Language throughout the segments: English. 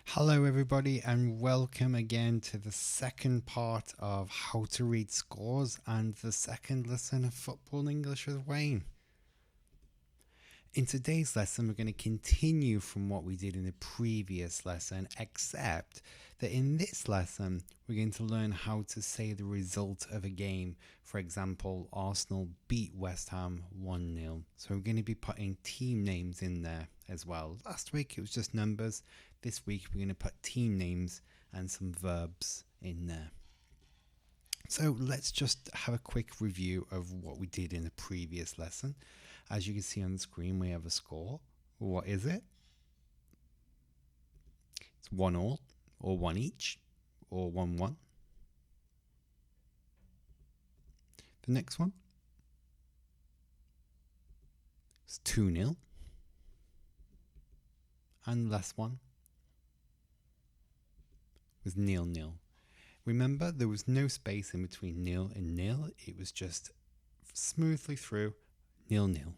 Hello, everybody, and welcome again to the second part of How to Read Scores and the second lesson of Football English with Wayne. In today's lesson, we're going to continue from what we did in the previous lesson, except that in this lesson, we're going to learn how to say the result of a game. For example, Arsenal beat West Ham 1-0. So we're going to be putting team names in there as well. Last week, it was just numbers. This week, we're going to put team names and some verbs in there. So let's just have a quick review of what we did in the previous lesson. As you can see on the screen, we have a score. What is it? It's 1-1, or 1 each, or 1-1. The next one is 2-0. And the last one was 0-0. Remember, there was no space in between 0 and 0. It was just smoothly through 0-0.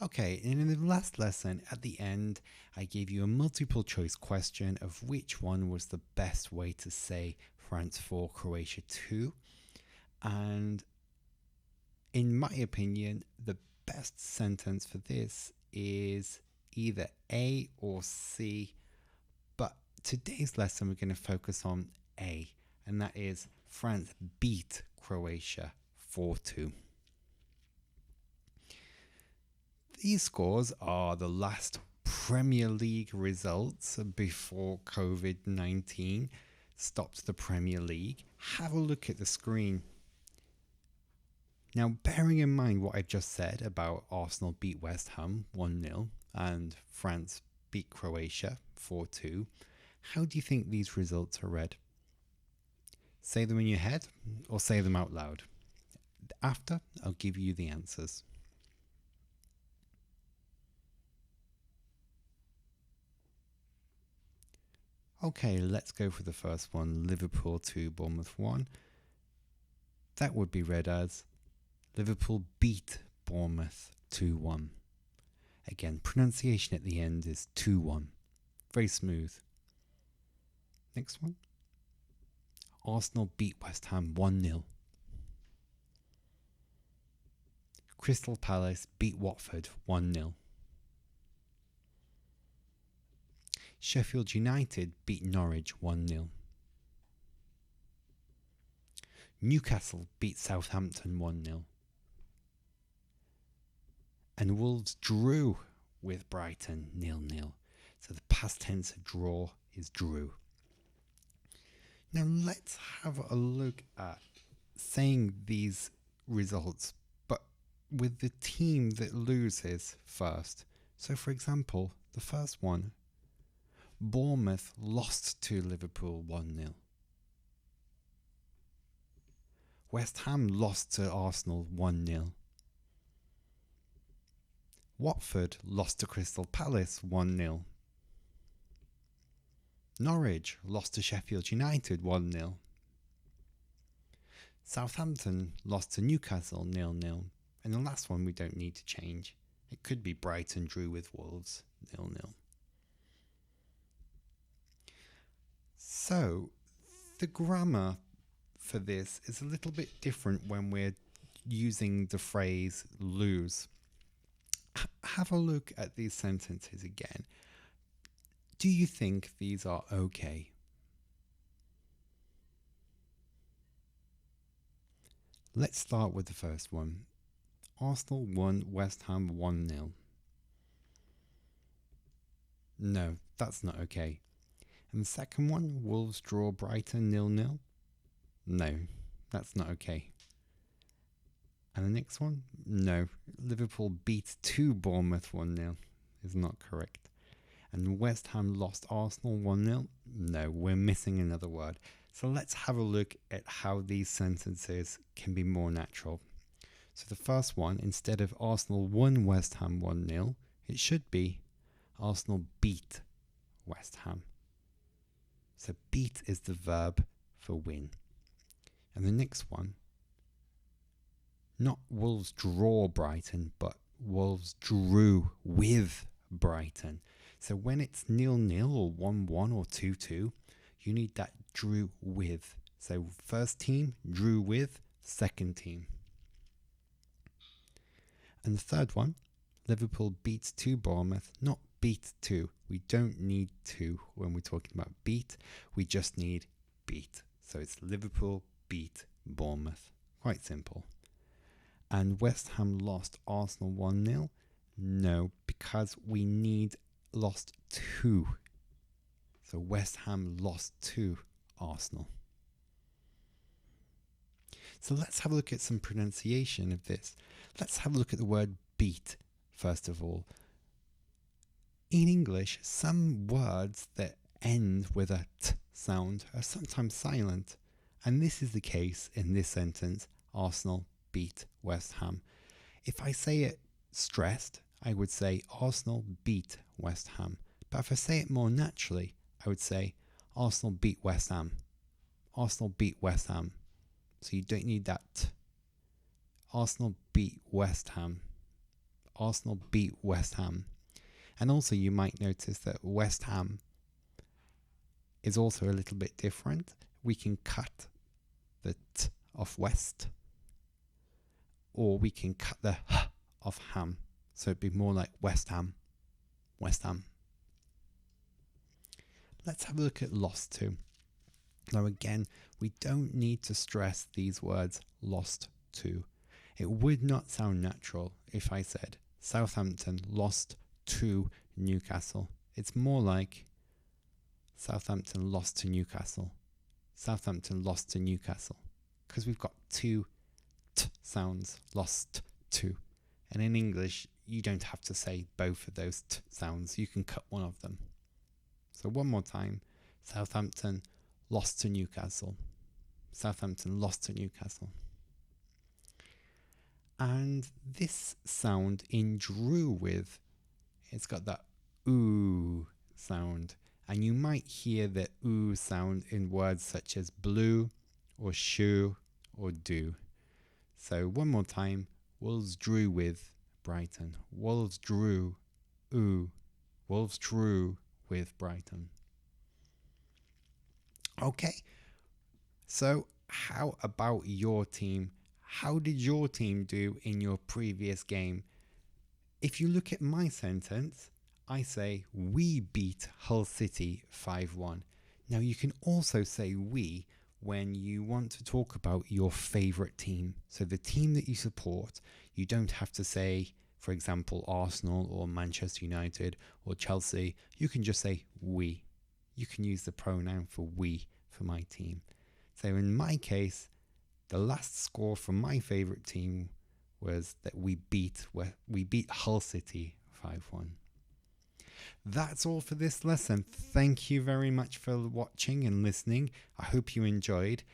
Okay, and in the last lesson, at the end, I gave you a multiple choice question of which one was the best way to say France 4, Croatia 2. And in my opinion, the best sentence for this is either A or C. But today's lesson, we're going to focus on A, and that is France beat Croatia 4-2. These scores are the last Premier League results before COVID-19 stopped the Premier League. Have a look at the screen. Now, bearing in mind what I've just said about Arsenal beat West Ham 1-0 and France beat Croatia 4-2, how do you think these results are read? Say them in your head or say them out loud. After, I'll give you the answers. Okay, let's go for the first one. Liverpool 2, Bournemouth 1. That would be read as Liverpool beat Bournemouth 2-1. Again, pronunciation at the end is 2-1. Very smooth. Next one. Arsenal beat West Ham 1-0. Crystal Palace beat Watford 1-0. Sheffield United beat Norwich 1-0. Newcastle beat Southampton 1-0. And Wolves drew with Brighton 0-0. So the past tense of draw is drew. Now let's have a look at saying these results, but with the team that loses first. So for example, the first one, Bournemouth lost to Liverpool 1-0. West Ham lost to Arsenal 1-0. Watford lost to Crystal Palace 1-0. Norwich lost to Sheffield United 1-0. Southampton lost to Newcastle 0-0. And the last one we don't need to change. It could be Brighton drew with Wolves 0-0. So, the grammar for this is a little bit different when we're using the phrase lose. Have a look at these sentences again. Do you think these are okay? Let's start with the first one. Arsenal won West Ham 1-0. No, that's not okay. And the second one, Wolves draw Brighton 0-0. No, that's not okay. And the next one, no, Liverpool beat 2 Bournemouth 1-0 is not correct. And West Ham lost Arsenal 1-0. No, we're missing another word. So let's have a look at how these sentences can be more natural. So the first one, instead of Arsenal won West Ham 1-0, it should be Arsenal beat West Ham. So beat is the verb for win. And the next one, not Wolves draw Brighton, but Wolves drew with Brighton. So when it's 0-0 or 1-1 or 2-2, you need that drew with. So first team, drew with, second team. And the third one, Liverpool beats 2 Bournemouth, not beat 2. We don't need 2 when we're talking about beat. We just need beat. So it's Liverpool beat Bournemouth. Quite simple. And West Ham lost Arsenal 1-0. No, because we need lost 2. So West Ham lost to Arsenal. So let's have a look at some pronunciation of this. Let's have a look at the word beat, first of all. In English, some words that end with a t sound are sometimes silent. And this is the case in this sentence, Arsenal beat West Ham. If I say it stressed, I would say Arsenal beat West Ham. But if I say it more naturally, I would say Arsenal beat West Ham. Arsenal beat West Ham. So you don't need that t. Arsenal beat West Ham. Arsenal beat West Ham. And also you might notice that West Ham is also a little bit different. We can cut the t off West, or we can cut the h off ham. So it'd be more like West Ham. West Ham. Let's have a look at lost to. Now again, we don't need to stress these words lost to. It would not sound natural if I said Southampton lost to Newcastle. It's more like Southampton lost to Newcastle. Southampton lost to Newcastle. Because we've got 2 t sounds, lost to. And in English, you don't have to say both of those t sounds. You can cut one of them. So one more time. Southampton lost to Newcastle. Southampton lost to Newcastle. And this sound in drew with, it's got that ooh sound. And you might hear the ooh sound in words such as blue or shoe or do. So one more time. Wolves drew with Brighton. Wolves drew, ooh. Wolves drew with Brighton. Okay. So how about your team? How did your team do in your previous game? If you look at my sentence, I say we beat Hull City 5-1. Now you can also say we when you want to talk about your favourite team. So the team that you support, you don't have to say, for example, Arsenal or Manchester United or Chelsea. You can just say we. You can use the pronoun for we for my team. So in my case, the last score from my favourite team was that we beat Hull City 5-1. That's all for this lesson. Thank you very much for watching and listening. I hope you enjoyed.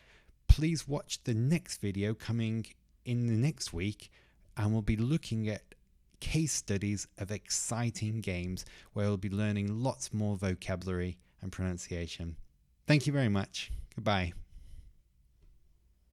Please watch the next video coming in the next week, and we'll be looking at case studies of exciting games where we'll be learning lots more vocabulary and pronunciation. Thank you very much. Goodbye.